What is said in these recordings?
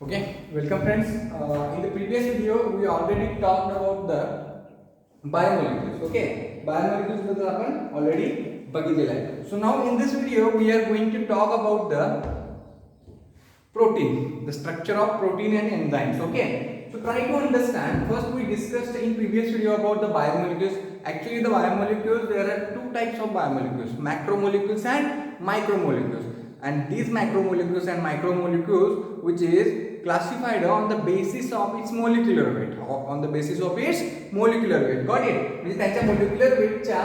Okay, welcome friends. In the previous video, we already talked about the biomolecules. Okay, biomolecules बद्दल आपण already बघितलेलं आहे. So now in this video, we are going to talk about the protein, the structure of protein and enzymes. Okay, so try to understand. First, we discussed in previous video about the biomolecules. Actually, the biomolecules, there are two types of biomolecules: macromolecules and micromolecules. And these macromolecules and micromolecules, which is classified on the basis of its molecular weight, on the basis of its molecular weight. Got it? म्हणजे त्याच्या molecular weightच्या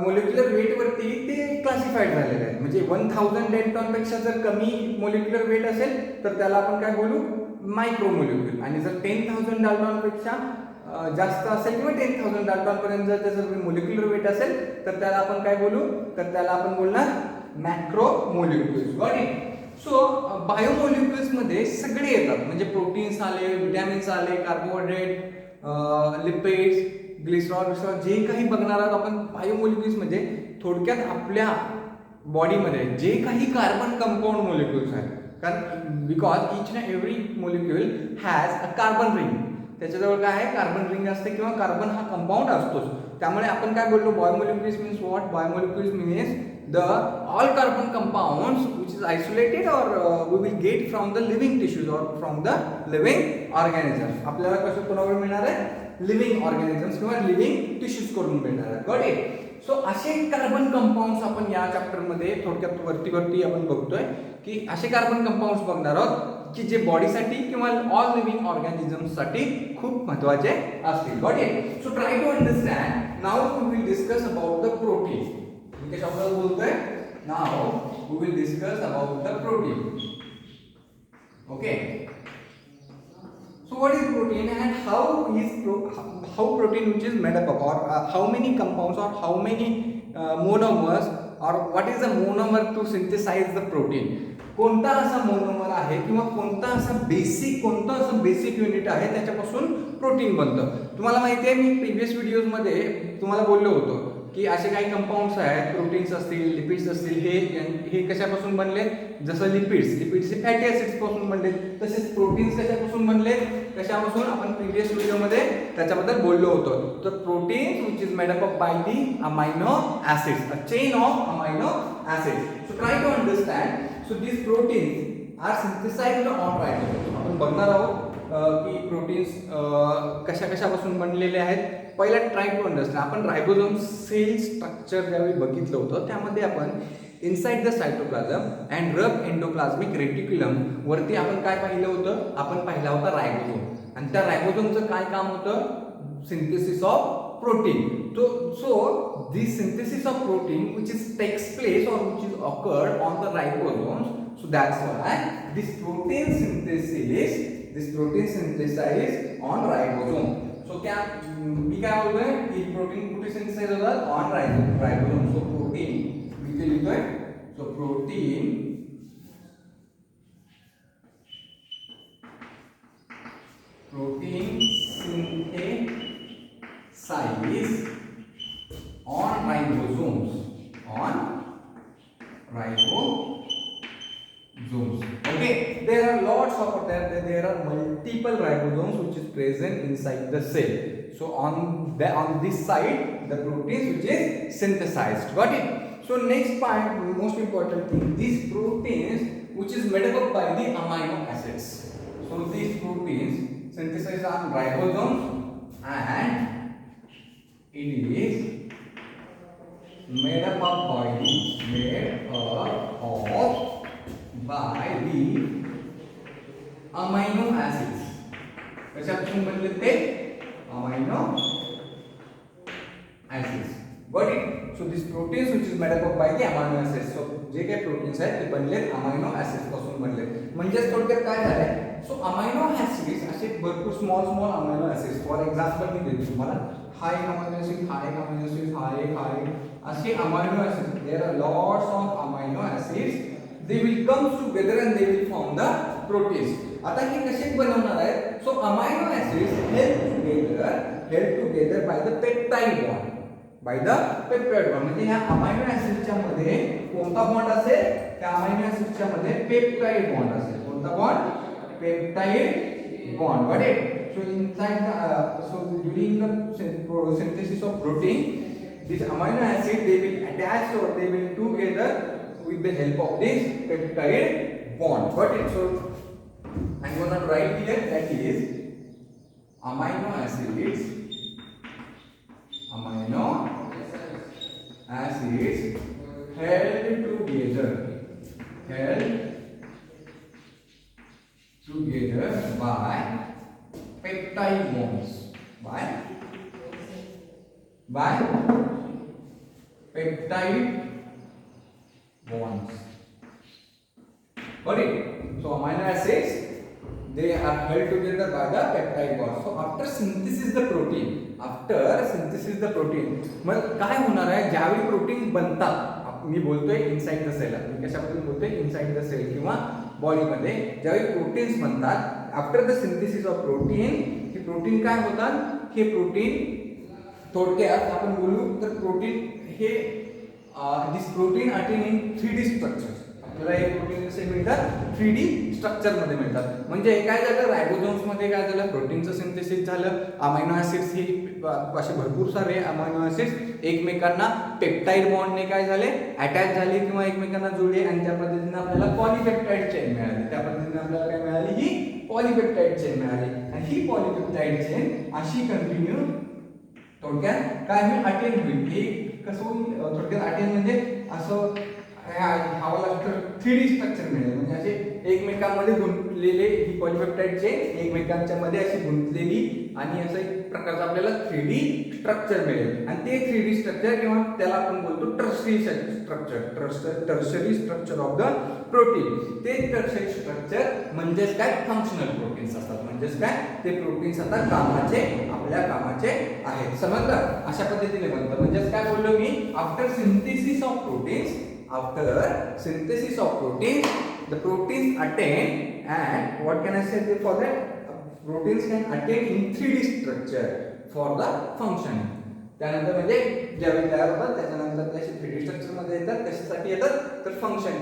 molecular weight वरती ते classified झालेले आहेत. म्हणजे 1000 Dalton पेक्षा जर कमी मोलिक्युलर वेट असेल तर त्याला आपण काय बोलू, मायक्रोमोलिक्युल. आणि जर 10000 डाल्टॉन पेक्षा जास्त असेल किंवा 10000 डाल्टॉन पर्यंत जर त्याचं मोलिक्युलर वेट असेल तर त्याला आपण काय बोलू, तर त्याला आपण बोलणार macromolecules. Got it? So biomolecules मध्ये सगळे येतात, म्हणजे प्रोटीन्स आले, विटॅमिन्स आले, कार्बोहायड्रेट, लिपिड्स, ग्लिसरॉल, जे काही बघणार आहोत आपण बायोमोलिक्युल्स म्हणजे थोडक्यात आपल्या बॉडीमध्ये जे काही कार्बन कंपाऊंड मोलिक्युल्स आहेत. कारण because each and every molecule has a carbon ring. त्याच्याजवळ काय आहे, कार्बन रिंग असते किंवा कार्बन हा कंपाऊंड असतोच. त्यामुळे आपण काय बोललो, biomolecules means what? Biomolecules means the all carbon compounds which is isolated or we will get from the living tissues or from the living organisms. आपल्याला कसं कोणाकडून मिळणार आहे, लिव्हिंग ऑर्गॅनिझम्स किंवा लिव्हिंग टिश्यूज कडून मिळणार आहे. Got it? सो असे कार्बन कंपाऊंड्स आपण या चॅप्टर मध्ये थोडक्यात वरती आपण बघतोय की असे कार्बन कंपाऊंड्स बघणार आहोत की जे बॉडीसाठी किंवा ऑल लिव्हिंग ऑर्गॅनिझम्स साठी खूप महत्त्वाचे असतील. Got it? So try to understand. Now we will discuss about the protein. ठीक आहे, आपण बोलतोय now we will discuss about the protein. Okay, so what is protein and how protein which is made up of, or how many compounds or how many monomers, or what is the monomer to synthesize the protein? कोणता असा monomer आहे किंवा कोणता असा basic unit आहे त्याच्यापासून protein बनतं. तुम्हाला माहिती आहे, मी प्रीवियस व्हिडिओज मध्ये तुम्हाला बोललो होतो की असे काही कंपाऊंड्स आहेत, प्रोटीन्स असतील, लिपिड्स असतील, हे कशापासून बनले. जसं लिपिड्स हे फॅटी ऍसिड्स पासून बनले, तसेच प्रोटीन्स कशापासून बनले, कशापासून आपण प्रीवियस व्हिडिओमध्ये त्याच्याबद्दल बोललो होतो. तर proteins which is made up by the amino acids, a chain of amino acids. So try to understand. So this proteins are synthesized on ribosome. आपण बघणार आहोत की प्रोटीन्स कशापासून बनलेले आहेत. पहिला ट्राय टू अंडरस्टँड. आपण रायबोसोम सेल स्ट्रक्चर ज्यावेळी बघितलं होतं त्यामध्ये आपण inside the cytoplasm and rough endoplasmic reticulum वरती आपण काय पाहिलं होतं, आपण पाहिला होता रायबोसोम. आणि त्या रायबोसोमचं काय काम होतं, synthesis of protein. So this synthesis of protein which is takes place or which is occurred on the ribosomes. So that's why this protein synthesized on ribosome. So क्या मी काय बोलतोय की प्रोटीन कुठे सिंथेसाइज होतात, ऑन रायबोसोम. सो प्रोटीन मी ते लिहितोय. So protein synthesized on ribosomes. Okay, there are lots of there are multiple ribosomes which is present inside the cell. So on this side the proteins which is synthesized. Got it? So next part, most important thing, these proteins which is made up by the amino acids. So these proteins synthesized on ribosomes and it is made up by the amino acids. कशापासून बनले ते, amino acids. Got it? So these proteins which is made up by the amino acids. So जे काही proteins आहेत ते बनले amino acids पासून बनले. म्हणजे थोडक्यात काय झालंय, सो अमायनो ऍसिड्स असे भरपूर small amino acids. For example मी देतो तुम्हाला, हा एक अमायनो ऍसिड, हा एक अमायनो ऍसिड, हा एक असे amino acids. There are lots of amino acids. They will come together and they will form the proteins. आता हे कसे बनवणार आहेत, so amino acids help together by the peptide bond. म्हणजे ह्या अमायनो ऍसिडच्या मध्ये कोणता बॉन्ड असेल, त्या अमायनो ऍसिडच्या मध्ये पेप्टाइड बॉन्ड असेल. कोणता bond, peptide bond. Got it? So inside the during the synthesis of protein, this amino acid they will attach or they will together with the help of this peptide bond. Got it? So I'm gonna write here that is amino acids held together by peptide bonds. By peptide bonds. Got it? So amino acids they are held together by the peptide bonds. So after synthesis the protein मग काय होणार आहे ज्यावेळी protein बनतात मी बोलतोय inside the sale मी कशाबद्दल बोलतोय inside the sale किंवा बॉडीमध्ये ज्यावेळी प्रोटीन्स बनतात after the synthesis of protein हे प्रोटीन काय होतात हे प्रोटीन थोडक्यात आपण बोलू तर प्रोटीन हे दिस protein attain in 3D structures आपल्याला हे प्रोटीन कसे मिळतात 3D स्ट्रक्चर मध्ये मिळतात म्हणजे काय झालं रायबोसोम्स मध्ये काय झालं प्रोटीनचं सिंथेसिस झालं अमायनो ऍसिड्स ही असे भरपूर सारे अमायनो ऍसिड्स एकमेकांना पेप्टाइड बॉन्डने काय झाले अटॅच झाले किंवा एकमेकांना जोडले आणि त्या पद्धतीने आपल्याला पॉलीपेप्टाइड चेन मिळाली त्या पद्धतीने आपल्याला काय मिळाली ही पॉलीपेप्टाइड चेन मिळाली आणि ही पॉलीपेप्टाइड चेन अशी कंटिन्यू थोडक्यात काय होईल अटेन होईल हे कसं होईल थोडक्यात अटेन म्हणजे असं हवा लागतं 3D स्ट्रक्चर मिळेल म्हणजे असे एकमेकांमध्ये गुंतलेले ही पॉलीपेप्टाइड चेन एकमेकांच्या मध्ये अशी गुंतलेली आणि असं एक प्रकारचं आपल्याला 3D स्ट्रक्चर मिळेल आणि ते 3D स्ट्रक्चर किंवा त्याला आपण बोलतो tertiary structure of the protein ते टर्शरी स्ट्रक्चर म्हणजेच काय फंक्शनल प्रोटीन्स असतात म्हणजेच काय ते प्रोटीन्स आता कामाचे आपल्या कामाचे आहेत समजलं अशा पद्धतीने बनतं म्हणजेच काय बोललो me after synthesis of proteins after synthesis of proteins the proteins attain and what can I say for that proteins can attain in 3D structure for the function त्यानंतर म्हणजे ज्यावेळी तयार होतात त्याच्यानंतर त्याचे 3D स्ट्रक्चर मध्ये येतात कशासाठी येतात तर फंक्शन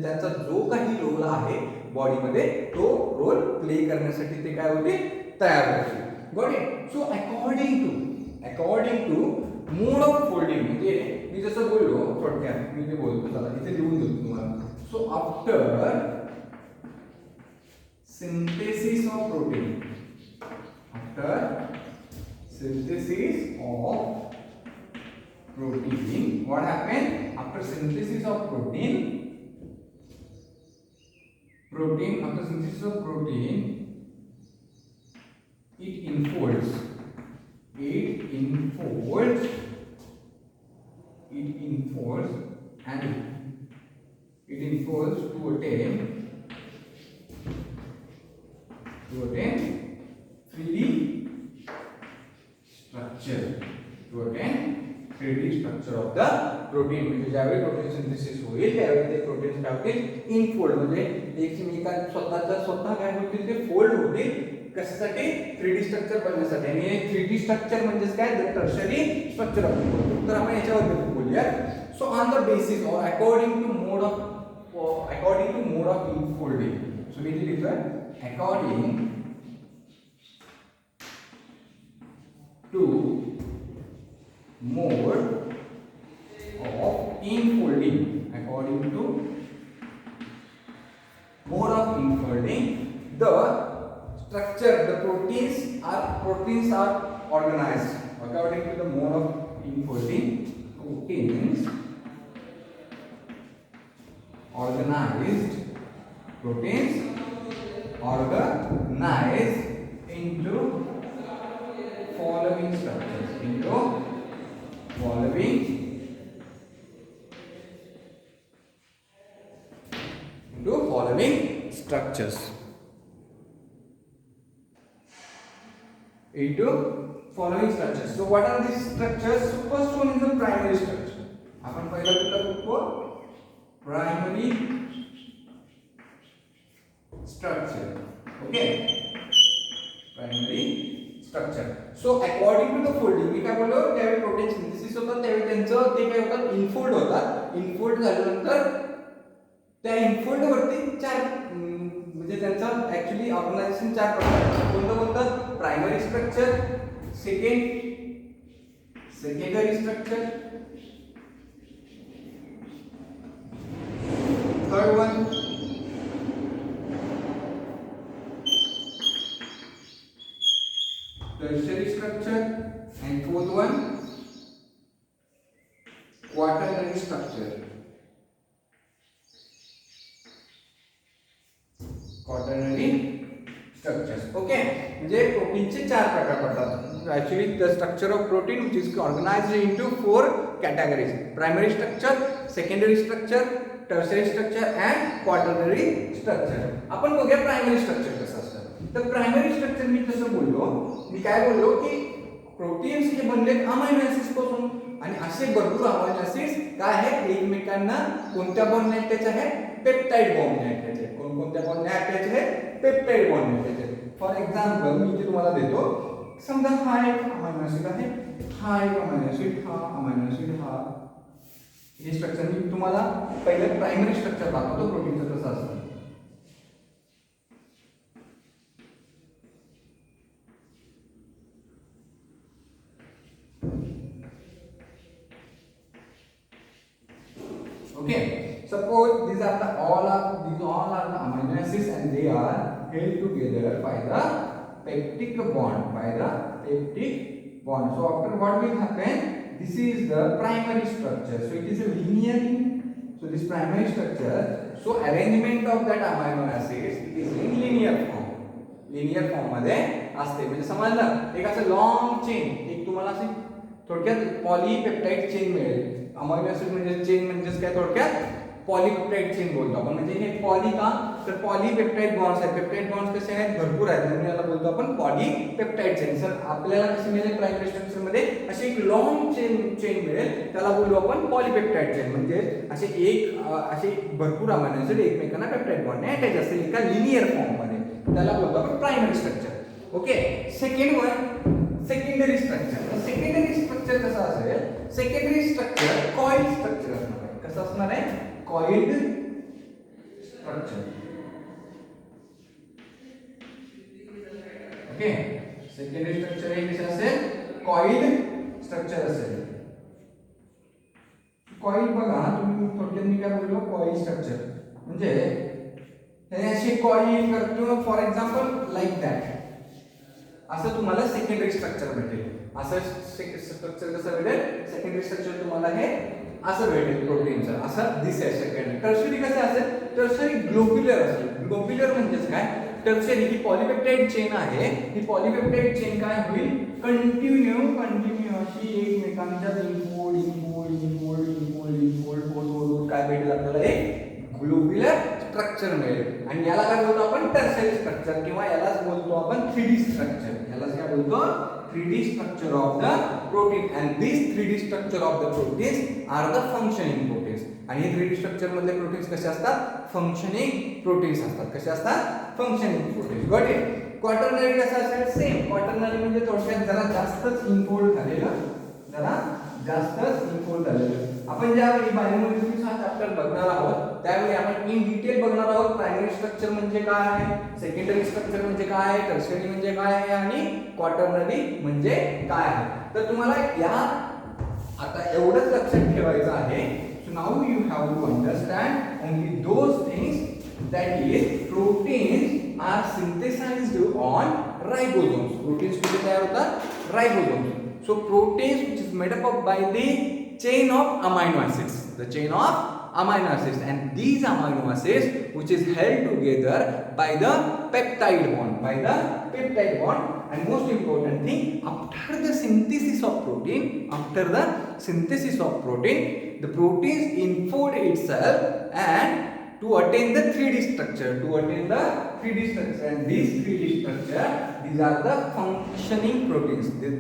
त्यांचा जो काही रोल आहे बॉडीमध्ये तो रोल प्ले करण्यासाठी ते काय होते तयार होते got it so according to mode of folding म्हणजे मी जसं बोललो थोडक्यात मी ते बोलतो चला इथे लिहून देतो तुम्हाला so after synthesis of protein what happened after synthesis of protein after synthesis of protein it enfolds to attain 3D structure of the protein म्हणजे ज्यावेळी प्रोटीन सिंथेसिस होईल त्यावेळी ते प्रोटीन्स काय होतील इनफोल्ड म्हणजे एकमेकांत स्वतः काय होतील ते फोल्ड होतील कशासाठी 3D स्ट्रक्चर बनण्यासाठी आणि हे 3D स्ट्रक्चर म्हणजे काय टर्शरी स्ट्रक्चर आपण बोलतो तर आपण याच्यावर बोलूया so on the basis or according to mode of infolding so मी लिहितोय according to mode of infolding the structure the proteins are organized according to the mode of infolding proteins organized into following structures so what are these structures so first one is the primary structure आपण पहिला कुठला बघतो primary structure okay primary structure so according to the folding मी काय बोललो त्यावेळी protein synthesis होतात त्यावेळी त्यांचं ते काय होतात इनफोल्ड झाल्यानंतर त्या इनफोल्ड वरती चार म्हणजे त्यांचं ऍक्च्युली ऑर्गनायझेशन 4 प्रकार. कोणतं? Primary structure, secondary structure, third one tertiary structure, and fourth one quaternary structure. Quaternary structures. Okay, म्हणजे प्रोटीनचे 4 प्रकार पडतात. Actually, the structure of protein which is organized into 4 categories: primary structure, secondary structure, tertiary structure, and quaternary structure. आपण बघूया primary structure कसं असतं. तर primary structure मी काय बोललो की प्रोटीन्स हे बनले अमायनो ऍसिड्स पासून आणि असे भरपूर अमायनो ऍसिड्स काय आहेत एकमेकांना कोणत्या बॉन्डने अटॅच आहेत पेप्टाइड बॉन्डने अटॅच आहेत. कोणत्या बॉन्डने अटॅच आहेत पेप्टाइड बॉन्डने अटॅच आहेत. फॉर एक्झाम्पल मी इथे तुम्हाला देतो समजा हा एक अमायनो ऍसिड आहे हा एक अमायनो ऍसिड हा अमायनो ऍसिड हा हे स्ट्रक्चर मी तुम्हाला पहिले प्रायमरी स्ट्रक्चर दाखवतो प्रोटीनचं कसं असतं. Okay, suppose these all are the amino acids and they are held together by the peptic bond. So after what will happen? This is the primary structure. So it is a linear. So this primary structure. So arrangement of that amino acids it is in linear form. Linear form मध्ये असते. म्हणजे समजलं एक असं long chain एक तुम्हाला अशी थोडक्यात पॉलीपेप्टाइड चेन मिळेल. अमायनो ऍसिड म्हणजे चेन म्हणजेच काय थोडक्यात पॉलीपेप्टाइड चेन बोलतो आपण. म्हणजे हे पॉली का तर पॉलीपेप्टाइड बॉन्ड्स आहेत. पेप्टाइड बॉन्ड्स कसे आहेत भरपूर आहेत म्हणून याला बोलतो आपण पॉलीपेप्टाइड चेन. सर आपल्याला कशी मिळेल प्रायमरी स्ट्रक्चर मध्ये अशी एक लॉंग चेन मिळेल त्याला बोलू आपण पॉलीपेप्टाइड चेन. म्हणजे असे भरपूर अमायनो ऍसिड एकमेकांना पेप्टाइड बॉन्डने अटॅच असतील एका लिनियर फॉर्म मध्ये त्याला बोलतो आपण primary structure. Okay, second one secondary structure. Secondary structure कसं असेल सेकंडरी स्ट्रक्चर कॉइल स्ट्रक्चर असणार आहे. कसं असणार आहे coiled structure. Okay, secondary structure हे कसं असेल कॉइल्ड स्ट्रक्चर असेल. कॉइल बघा तुम्ही थोडक्यात मी काय बोललो कॉइल स्ट्रक्चर म्हणजे हे असे कॉइल करतो फॉर एक्झाम्पल लाईक दॅट असं तुम्हाला सेकंडरी स्ट्रक्चर भेटेल. असं स्ट्रक्चर कसं भेटेल सेकंडरी स्ट्रक्चर तुम्हाला हे असं भेटेल प्रोटीनचं असं दिसेल. सेकंडरी टर्शरी कसं असेल टर्शरी ग्लोब्युलर असेल. ग्लोब्युलर म्हणजेच काय टर्शरी ही पॉलीपेप्टाइड चेन आहे. ही पॉलीपेप्टाइड चेन काय होईल कंटिन्यू अशी एकमेकांच्या इनफोल्ड काय भेटेल आपल्याला एक ग्लोब्युलर स्ट्रक्चर मिळेल. आणि याला काय बोलतो आपण टर्शरी स्ट्रक्चर किंवा यालाच बोलतो आपण 3D स्ट्रक्चर. यालाच काय बोलतो 3D structure of the protein, and these 3D structure of the proteins are the functioning proteins. आणि हे 3D स्ट्रक्चर मधले प्रोटीन्स कसे असतात फंक्शनिंग प्रोटीन्स असतात. कसे असतात functioning proteins. Got it. Quaternary कसं असेल सेम. क्वाटर्नरी म्हणजे थोडक्यात जरा जास्तच इनफोल्ड झालेलं आपण ज्यावेळी बायोमॉलिक्युल्स हा चॅप्टर बघणार आहोत त्यावेळी आपण इन डिटेल बघणार आहोत प्रायमरी स्ट्रक्चर म्हणजे काय आहे सेकंडरी स्ट्रक्चर म्हणजे काय आहे टर्शियरी म्हणजे काय आहे आणि क्वाटर्नरी म्हणजे काय आहे. तर तुम्हाला या आता एवढंच लक्षात ठेवायचं आहे. So now you have to understand only those things that is proteins are synthesized on ribosomes. Proteins कुठे तयार होतात ribosomes. So proteins which is made up by the chain of amino acids, the chain of amino acids, and these amino acids which is held together by the peptide bond, and most important thing after the synthesis of protein, the proteins enfold itself and to attain the 3D structure, and these 3D structure these are the functioning proteins. The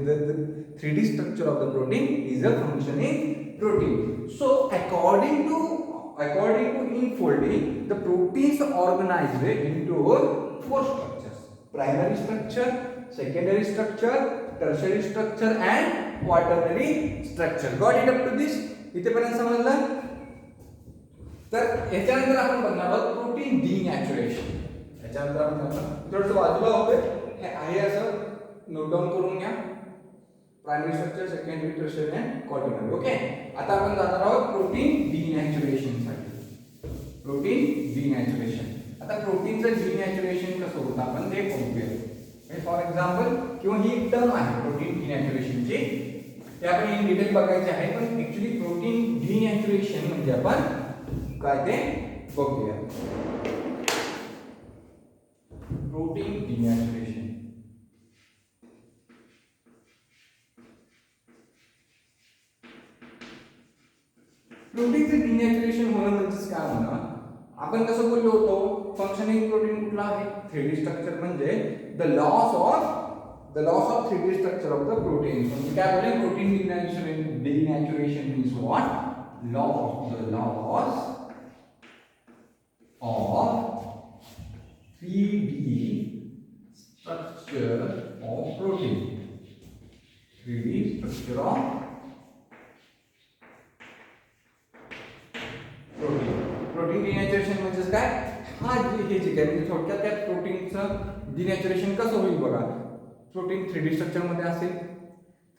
3D structure of the protein is a functioning protein. So according to enfolding the proteins are organized into 4 structures: primary structure, secondary structure, tertiary structure and quaternary structure. Got it up to this? इथेपर्यंत समजलं. तर याच्यानंतर आपण बघणार आहोत protein डिनॅचुरेशन. त्याच्यानंतर आपण थोडंसं बाजूला होतोय हे आहे असं नोट डाऊन करून घ्या. Primary structure, secondary, tertiary and quaternary. Okay. आता आपण जाणार आहोत प्रोटीन डिनॅच्युरेशन साठी. प्रोटीन डिनॅच्युरेशन. आता प्रोटीनचं डिनॅच्युरेशन कसं होतं आपण ते बघूया. फॉर एक्झाम्पल किंवा ही टर्म आहे प्रोटीन डिनॅच्युरेशनची, ते आपण इन डिटेल बघायचे आहे. पण ऍक्च्युली प्रोटीन डिनॅच्युरेशन म्हणजे आपण काय ते बघूया. प्रोटीन डिनॅच्युरेशन. प्रोटीनचं डिनॅच्युरेशन होणं म्हणजे काय होणार, आपण कसं बोललो होतो फंक्शनिंग प्रोटीन कुठला आहे 3D स्ट्रक्चर म्हणजे the loss of 3D structure of the protein. म्हणजे काय बोलले protein denaturation means what the loss of 3D structure of protein. 3D structure of protein denaturation म्हणजे काय, हा हे जे काय म्हणजे थोडक्यात त्या प्रोटीनचं डिनॅच्युरेशन कसं होईल बघा. प्रोटीन 3D स्ट्रक्चर मध्ये असेल,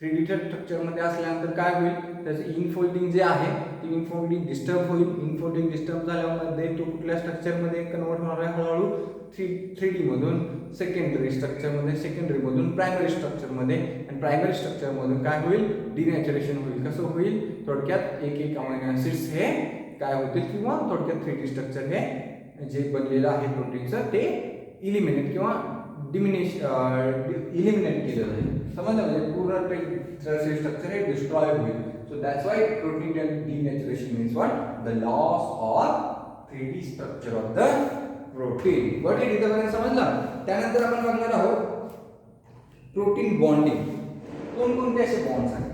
3D स्ट्रक्चर मध्ये असल्यानंतर काय होईल त्याचं इनफोल्डिंग जे आहे ते इनफोल्डिंग डिस्टर्ब होईल. इनफोल्डिंग डिस्टर्ब झाल्यामध्ये तो कुठल्या स्ट्रक्चर मध्ये कन्वर्ट होणार आहे हळूहळू 3D मधून सेकंडरी स्ट्रक्चर मध्ये, सेकंडरी मधून प्रायमरी स्ट्रक्चर मध्ये, आणि प्रायमरी स्ट्रक्चर मधून काय होईल डिनॅच्युरेशन होईल. कसं होईल थोडक्यात एक अमिनो ऍसिड्स हे काय होतील किंवा थोडक्यात 3D स्ट्रक्चर हे जे बनलेलं आहे प्रोटीनचं ते इलिमिनेट किंवा इलिमिनेट केलं जाईल. समजलं म्हणजे पूर्ण स्ट्रक्चर हे डिस्ट्रॉय होईल. So that's why protein denaturation means what the loss of 3D structure of the protein. But हे इथपर्यंत समजलं. त्यानंतर आपण बघणार आहोत प्रोटीन बॉन्डिंग. कोणकोणते असे बॉन्ड्स आहेत.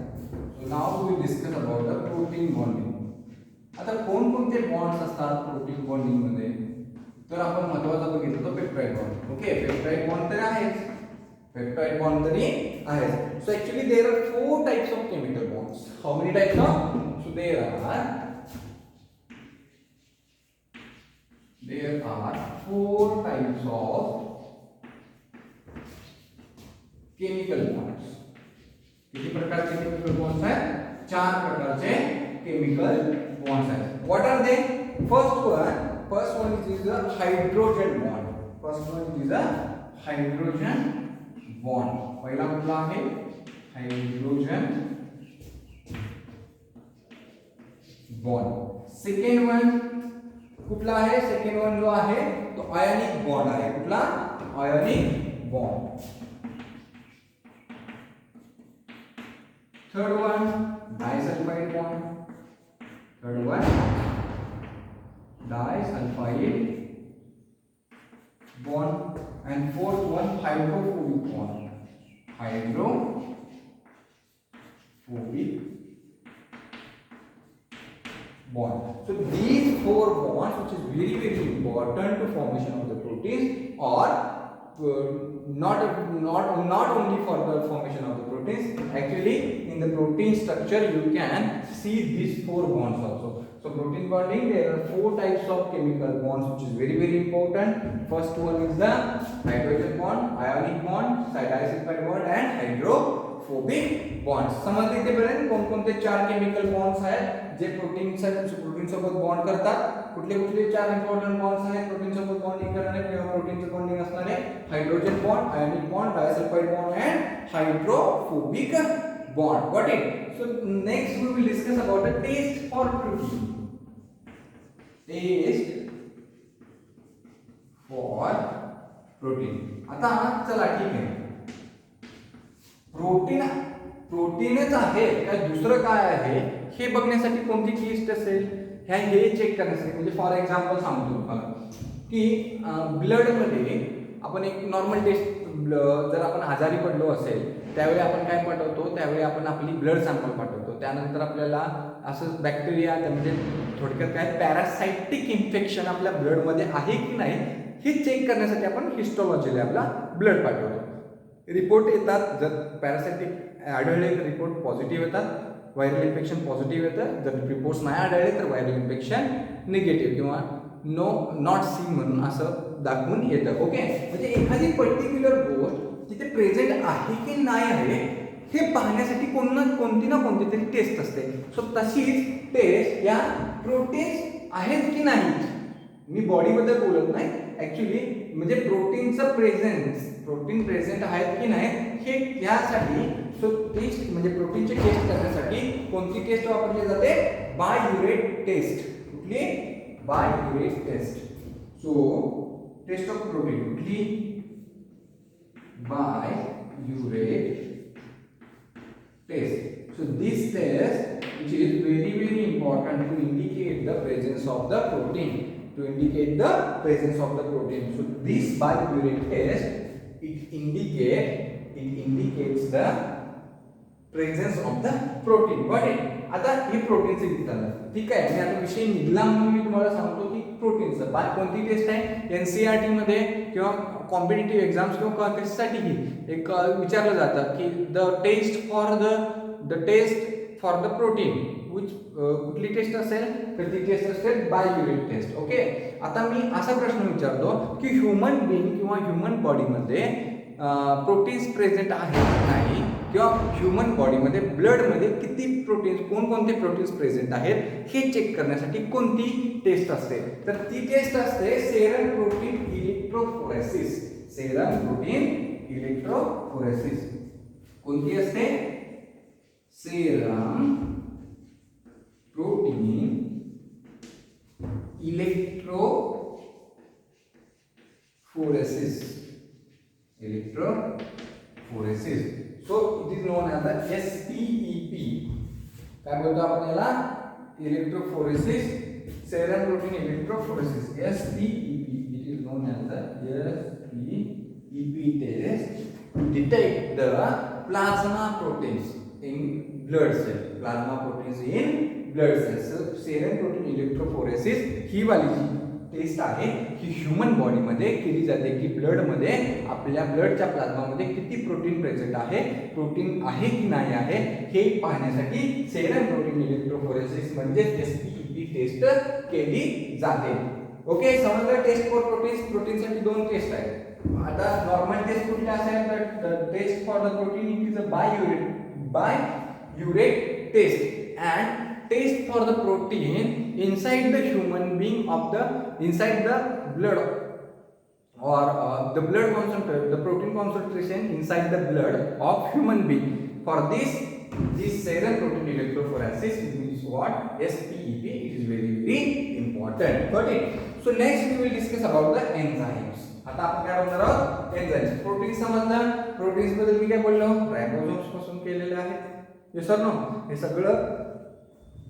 So now we discuss about the protein bonding. आता कोणकोणते बॉन्ड्स असतात प्रोटीन बॉन्डिंग मध्ये, तर आपण महत्त्वाचा बघितलं तो peptide bond. Okay, peptide bond तर आहेच, पेप्टाइड बॉन्ड तरी आहेच. So actually there are 4 types of chemical bonds. How many types of, so there are 4 types of chemical bonds. किती प्रकारचे केमिकल बॉन्ड्स आहेत, 4 प्रकारचे chemical bonds are. What are they? First one is a hydrogen bond. First one is a hydrogen bond. पहिला कुठला आहे hydrogen bond. Second one कुठला आहे, second one जो आहे तो आयोनिक बॉन्ड आहे. कुठला ionic bond. Third one disulphide bond. Third one disulfide bond, and fourth one hydrophobic bond. Hydrophobic bond. So these 4 bonds, which is very important to formation of the proteins, or not only for the formation of the proteins. Actually, in the protein structure, you can see these 4 bonds also. So protein bonding, there are 4 types of chemical bonds, which is very important. First one is the hydrogen bond, ionic bond, disulfide bond, and hydrophobic bonds. समजले इथेपर्यंत कोणकोणते 4 chemical bonds आहेत जे protein सोबत bond करतात. कुठले 4 important bonds आहेत protein सोबत बॉन्डिंग करणारे किंवा प्रोटीनचं बॉन्डिंग असणारे. Hydrogen bond, ionic bond, disulphide bond and hydrophobic bond. Got it? So next we will discuss about the taste for protein. Taste for protein. आता चला ठीक आहे, प्रोटीनच आहे काय दुसरं काय आहे हे बघण्यासाठी कोणती टेस्ट असेल हे चेक करण्यासाठी. म्हणजे फॉर एक्झाम्पल सांगतो तुम्हाला की ब्लड मध्ये आपण एक नॉर्मल टेस्ट, जर आपण आजारी पडलो असेल त्यावेळी आपण काय पाठवतो, त्यावेळी आपण आपली ब्लड सॅम्पल पाठवतो. त्यानंतर आपल्याला असं बॅक्टेरिया म्हणजे थोडक्यात काय पॅरासायटिक इन्फेक्शन आपल्या ब्लडमध्ये आहे की नाही हे चेक करण्यासाठी आपण हिस्टोलॉजी लॅबला ब्लड पाठवतो. रिपोर्ट येतात, जर पॅरासायटिक आढळले तर रिपोर्ट पॉझिटिव्ह येतात, व्हायरल इन्फेक्शन पॉझिटिव्ह येतं. जर रिपोर्ट्स नाही आढळले तर व्हायरल इन्फेक्शन निगेटिव्ह किंवा नो नॉट सी म्हणून असं दाखवून येतं. ओके, म्हणजे एखादी पर्टिक्युलर गोष्ट तिथे प्रेझेंट आहे की नाही आहे हे पाहण्यासाठी कोणती ना कोणती तरी टेस्ट असते. सो तशीच टेस्ट या प्रोटीन्स आहेत की नाही, मी बॉडीबद्दल बोलत नाही ॲक्च्युली, म्हणजे प्रोटीनचं प्रोटीन प्रेझेंट आहेत की नाही हे यासाठी. सो टेस्ट म्हणजे प्रोटीनची टेस्ट करण्यासाठी कोणती टेस्ट वापरली जाते? Biuret test. कुठली? Biuret test. So test of protein कुठली? Biuret test. So this test which is very important to indicate the presence of the protein, to indicate the presence of the protein. So this biuret test indicates the presence of the protein. Got it? आता हे प्रोटीनचं घेतलं. ठीक आहे, मी आता विषय निघला म्हणून मी तुम्हाला सांगतो की प्रोटीनचं बाय कोणती टेस्ट आहे एनसीईआरटी मध्ये किंवा कॉम्पिटिटिव्ह एक्झाम्स किंवा कशासाठी एक विचारलं जातं की the test for the protein which कुठली टेस्ट असेल तर ती टेस्ट असेल बाययुरेट टेस्ट. ओके, आता मी असा प्रश्न विचारतो की ह्युमन बीइंग किंवा ह्युमन बॉडीमध्ये प्रोटीन्स प्रेझेंट आहेत की नाही, किंवा ह्युमन बॉडीमध्ये ब्लडमध्ये किती प्रोटीन्स कोणकोणते प्रोटीन्स प्रेझेंट आहेत हे चेक करण्यासाठी कोणती टेस्ट असते? तर ती टेस्ट असते serum protein electrophoresis. Serum protein electrophoresis कोणती असते? Serum protein electrophoresis. So it is known as the SPEP. काय बोलतो आपण याला? Electrophoresis, serum protein electrophoresis, SPEP. It is known as the SPEP test to detect the plasma proteins in blood cells. Plasma proteins in blood cells. So serum protein electrophoresis ही वाली जी taste आहे ही human बॉडीमध्ये केली जाते की ब्लडमध्ये आपल्या ब्लडच्या प्लाझ्मामध्ये किती protein present आहे, protein आहे की नाही आहे हे पाहण्यासाठी सेरम प्रोटीन इलेक्ट्रोफोरेसिस म्हणजे SPEP टेस्ट केली जाते. ओके, समजलं? टेस्ट फॉर प्रोटीनसाठी दोन टेस्ट आहेत. आता नॉर्मल टेस्ट कुठल्या असेल तर test for the protein it is a biuret test and test for the protein inside the human being inside the blood or the blood concentration, the protein concentration inside the blood of human being. For this serum protein electrophoresis is what? SPEP. It is very important. Got it? So next we will discuss about the enzymes. आता आपण काय बोलणार आहोत? Enzymes. Protein समजलं. Proteins बद्दल मी काय बोललो? रायबोसोम्स पासून केलेले आहेत. Yes or no? हे सगळं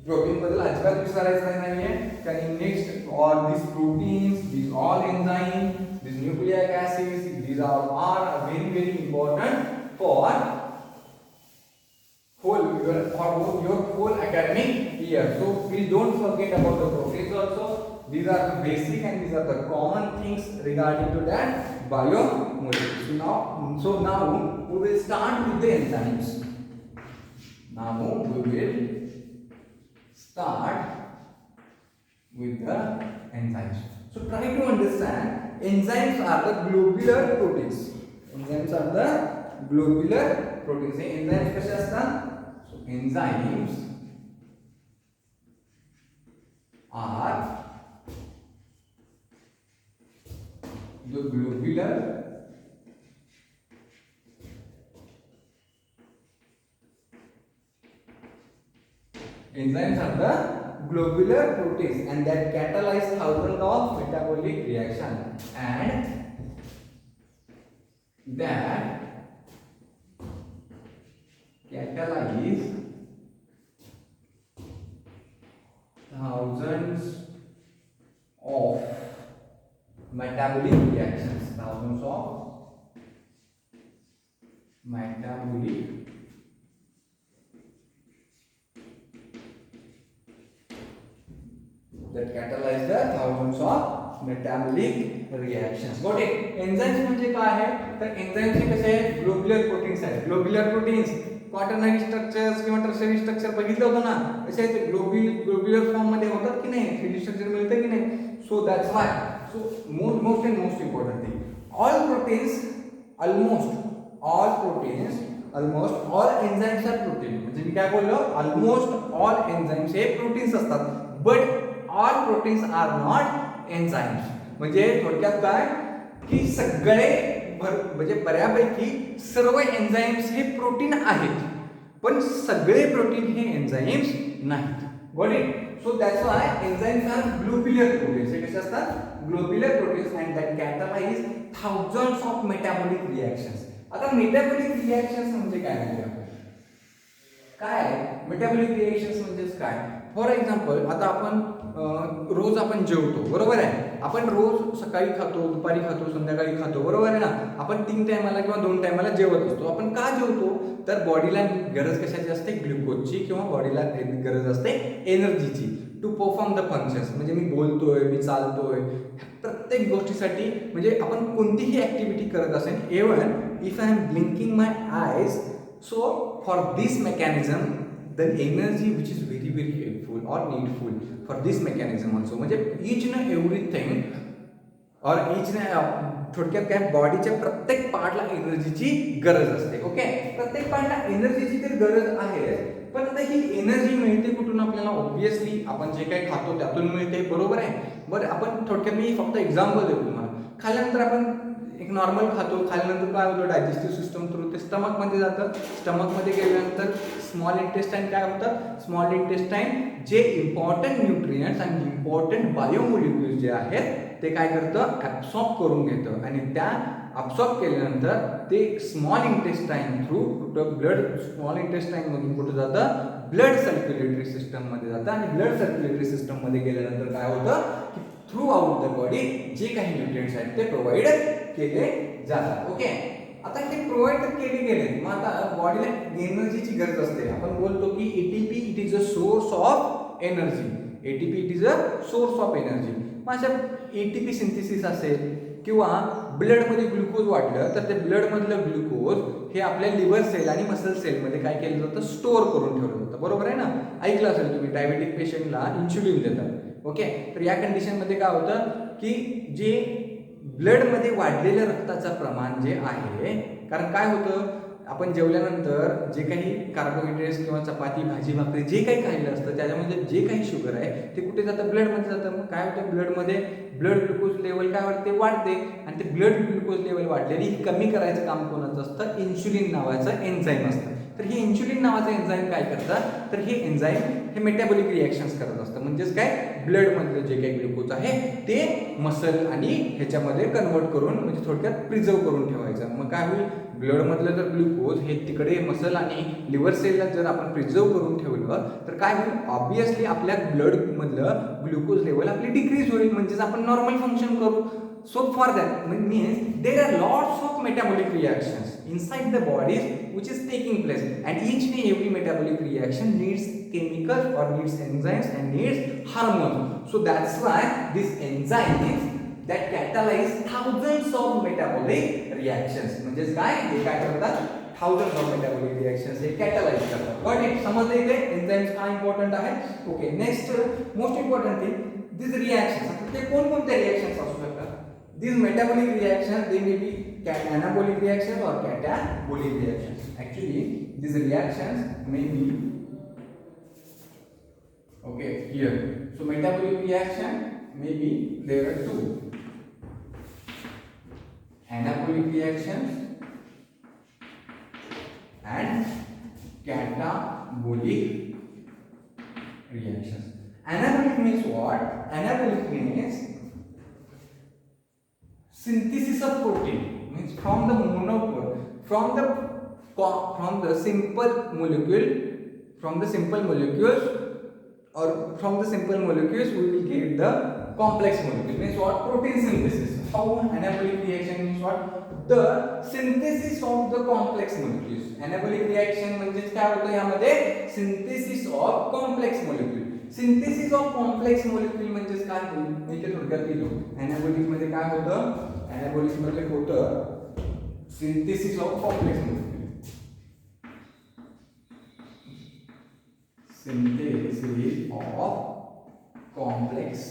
प्रोटीन बद्दल अजिबात विचारायचं नाहीये. कारण next all this proteins, this all enzyme, this nucleic acids, these are very important for your whole academic year. So please don't forget about the proteins also. These are the basic and these are the common things regarding to that biomolecules. So now we will start with the enzymes. Now we will start with the enzymes. So try to understand, enzymes are the globular proteins. Enzymes are the globular proteins. Enzymes कसे असतात? So enzymes are the globular enzymes are the globular proteins and that catalyze thousands of metabolic reactions and that catalyze thousands of metabolic reactions. Thousands of metabolic that catalyze the thousands of metabolic reactions. Got it? Enzymes म्हणजे काय आहे? तर enzymes हे कसे आहेत? Globular proteins आहेत. Globular proteins quaternary structures किंवा tertiary structure बघितलं होतं ना, कसे आहेत? ग्लोब्युलर फॉर्म मध्ये होतात की नाही? 3D स्ट्रक्चर मिळतं की नाही? So that's why. So most and most important thing, all proteins, almost all enzymes are protein. म्हणजे मी काय बोललो, almost all enzymes हे प्रोटीन्स असतात, but all proteins are not enzymes. म्हणजे थोडक्यात काय की सगळे म्हणजे बऱ्यापैकी सर्व एन्झाईम्स हे प्रोटीन आहेत, पण सगळे प्रोटीन हे एन्झाईम्स नाहीत. Got it? So that's why enzymes are globular proteins. हे कसे असतात? Globular proteins and that catalyze thousands of metabolic reactions. आता मेटाबॉलिक रिॲक्शन्स म्हणजे काय म्हणजे काय? मेटाबॉलिक रिॲक्शन्स म्हणजेच काय? फॉर एक्झाम्पल, आता आपण रोज आपण जेवतो, बरोबर आहे? आपण रोज सकाळी खातो, दुपारी खातो, संध्याकाळी खातो, बरोबर आहे ना? आपण 3 टायमाला किंवा 2 टायमाला जेवत असतो. आपण का जेवतो? तर बॉडीला गरज कशाची असते? ग्लुकोजची, किंवा बॉडीला गरज असते एनर्जीची टू परफॉर्म द फंक्शन्स. म्हणजे मी बोलतोय, मी चालतोय, प्रत्येक गोष्टीसाठी म्हणजे आपण कोणतीही ऍक्टिव्हिटी करत असेल, even if I am blinking my eyes, so for this mechanism the energy which is very very helpful or needful for this mechanism also. म्हणजे each and everything or each and थोडक्यात काय, बॉडीच्या प्रत्येक पार्टला एनर्जीची गरज असते. ओके, प्रत्येक पार्टला एनर्जीची तर गरज आहे, पण आता ही एनर्जी मिळते कुठून आपल्याला? ऑब्विसली आपण जे काही खातो त्यातून मिळते, बरोबर आहे? बरं, आपण थोडक्यात मी फक्त एक्झाम्पल देतो तुम्हाला. खाल्यानंतर आपण एक नॉर्मल खातो, खाल्यानंतर काय होतं? डायजेस्टिव्ह सिस्टम थ्रू ते स्टमकमध्ये जातं. स्टमकमध्ये गेल्यानंतर स्मॉल इंटेस्टाईन काय होतं? स्मॉल इंटेस्टाईन जे इम्पॉर्टंट न्यूट्रियंट्स आणि इम्पॉर्टंट बायोमोलिक्युल्स जे आहेत ते काय करतं? ॲब्सॉर्ब करून घेतं, आणि त्या ॲब्सॉर्ब केल्यानंतर ते small intestine through blood, small इंटेस्टाईनमधून कुठं जातं? ब्लड सर्क्युलेटरी सिस्टममध्ये जातं, आणि ब्लड सर्क्युलेटरी सिस्टममध्ये गेल्यानंतर काय होतं की थ्रू आउट द बॉडी जे काही न्यूट्रिएंट्स आहेत ते प्रोव्हाइड केले जातात. ओके, आता हे प्रोव्हाइड केले गेले, मग आता बॉडीला एनर्जीची गरज असते. आपण बोलतो की ATP it is a source of energy. ATP it is a source of energy. मग अशा एटीपी सिंथेसिस असेल किंवा ब्लडमध्ये ग्लुकोज वाढलं तर ते ब्लडमधलं ग्लुकोज हे आपल्या लिव्हर सेल आणि मसल सेलमध्ये काय केलं जातं? स्टोअर करून ठेवलं जातं, बरोबर आहे ना? ऐकलं असेल तुम्ही, डायबेटिक पेशंटला इन्शुलिन देतात. ओके, तर या कंडिशनमध्ये काय होतं की जे ब्लडमध्ये वाढलेलं रक्ताचं प्रमाण जे आहे, कारण काय होतं, आपण जेवल्यानंतर जे काही कार्बोहायड्रेट्स किंवा चपाती, भाजी, भाकरी जे काही खाल्लं असतं त्याच्यामध्ये जे काही शुगर आहे ते कुठे जातं? ब्लडमध्ये जातं. मग काय होतं? ब्लडमध्ये ब्लड ग्लुकोज लेवल काय वाढते, आणि ते ब्लड ग्लुकोज लेवल वाढलेली कमी करायचं काम कोणाचं असतं? इन्शुलिन नावाचं एन्झाईम असतं. तर हे इन्शुलिन नावाचं एन्झाईम काय करतं? तर हे एन्झाईम हे मेटाबॉलिक रिॲक्शन्स करत असतं. म्हणजेच काय, ब्लडमधलं जे काही ग्लुकोज आहे ते मसल आणि ह्याच्यामध्ये कन्वर्ट करून, म्हणजे थोडक्यात प्रिझर्व करून ठेवायचं. मग काय होईल? ब्लडमधलं जर ग्लुकोज हे तिकडे मसल आणि लिव्हर सेलला जर आपण प्रिझर्व करून ठेवलं तर काय होईल? ऑब्विसली आपल्या ब्लडमधलं ग्लुकोज लेवल आपली डिक्रीज होईल, म्हणजेच आपण नॉर्मल फंक्शन करू. So for that means there are lots of metabolic reactions inside the bodies which is taking place, and each and every metabolic reaction needs chemicals or needs enzymes and needs hormones. So that's why these enzymes that catalyze thousands of metabolic reactions. म्हणजे काय, हे काय करतात? thousands of metabolic reactions हे catalyze करतात. Got it? समजले इथे enzymes का इम्पॉर्टंट आहे? Okay, next most important thing, these reactions. आता ते कोणकोणत्या रिएक्शन्स असू शकतात? These metabolic reactions, they may be anabolic reactions or catabolic reactions. Actually, these reactions may be, okay, here. So metabolic reaction may be, there are two. Anabolic reactions and catabolic reactions. Anabolic means what? Anabolic means synthesis of protein, means from the monomer, from the simple molecule, from the simple molecules, or from the simple molecules we will get the complex molecule. Means what? Protein synthesis. How anabolic reaction means what? The synthesis of the complex molecules. Anabolic reaction म्हणजे काय होतं यामध्ये? synthesis of complex molecule. Synthesis of complex molecule म्हणजे काय होईल? मी ते थोडक्यात लिहितो. एनाबॉलिक मध्ये काय होतं? एनाबॉलिक मध्ये होतं synthesis of complex molecule. Synthesis of complex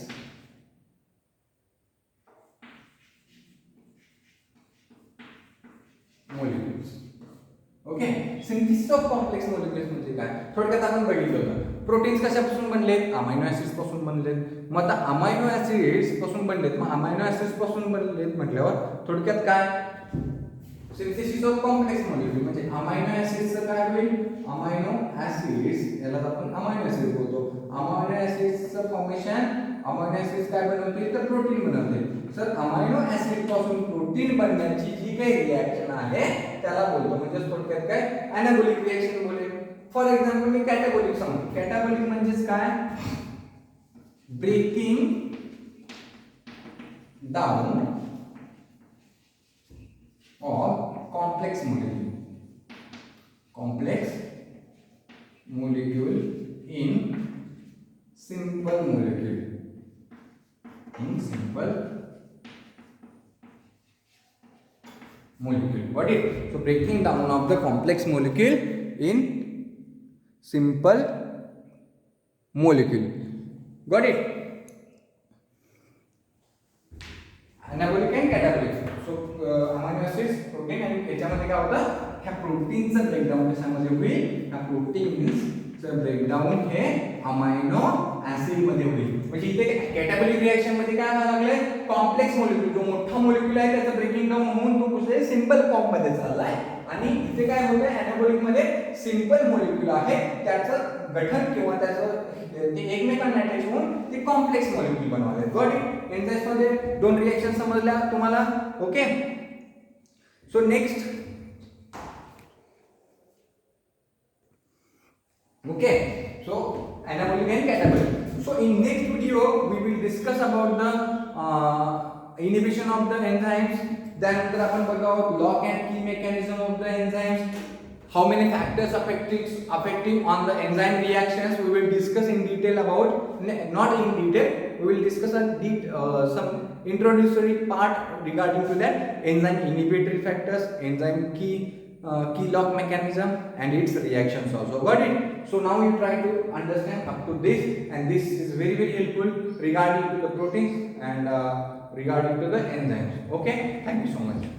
synthesis of complex molecules म्हणजे काय थोडक्यात आपण बघितलं होतं प्रोटीन्स कशापासून बनलेत अमायनो ऍसिड्स पासून बनलेत मग आता अमायनो ऍसिड्स पासून बनलेत मग अमायनो ऍसिड्स पासून बनलेत म्हटल्यावर थोडक्यात काय सिंथेसिस ऑफ कॉम्प्लेक्स मॉलिक्युल म्हणजे अमायनो ऍसिड्सचं काय होईल अमायनो ऍसिड्स याला आपण अमायनो ऍसिड बोलतो अमायनो ऍसिड्सचं फॉर्मेशन अमायनो ऍसिड्स काय बनवतील तर प्रोटीन बनवतील सर अमायनो ऍसिड पासून प्रोटीन बनण्याची जी काही रिएक्शन आहे त्याला बोलतो म्हणजे थोडक्यात काय एनाबॉलिक रिएक्शन बोलेल फॉर एक्झाम्पल मी कॅटाबॉलिक सांगतो कॅटाबॉलिक म्हणजेच काय breaking down of complex molecule in simple molecule. Got it? So breaking down of the complex molecule in simple molecule. Got it? Anabolic and catabolic. So amino acids, protein and याच्यामध्ये काय होतं ह्या प्रोटीनचं breakdown कशामध्ये होईल ह्या प्रोटीन्सचं breakdown हे amino acid मध्ये होईल म्हणजे इथे कॅटाबॉलिक रिएक्शन मध्ये काय व्हायला लागले कॉम्प्लेक्स मॉलिक्यूल जो मोठा मॉलिक्यूल आहे त्याचं ब्रेकिंग डाऊन होऊन तो कुठे सिंपल फॉर्म मध्ये चाललाय आणि इथे काय होतंय एनाबॉलिक मध्ये सिंपल मॉलिक्यूल आहे त्याचं गठन किंवा त्याचं ते एकमेकांना अटॅच होऊन ते कॉम्प्लेक्स मॉलिक्यूल बनवले गॉट इट एन्झाइम्स मध्ये दोन रिएक्शन समजल्या तुम्हाला okay so next okay so anabolic and catabolic so in next video we will discuss about the inhibition of the enzymes त्यानंतर आपण बघावं lock and key mechanism of the enzymes how many factors affecting on the enzyme reactions we will discuss in detail about not in detail we will discuss some introductory part regarding to that enzyme inhibitory factors enzyme key lock mechanism and its reactions also got it so now you try to understand up to this and this is very helpful regarding to the proteins and regarding to the enzymes okay thank you so much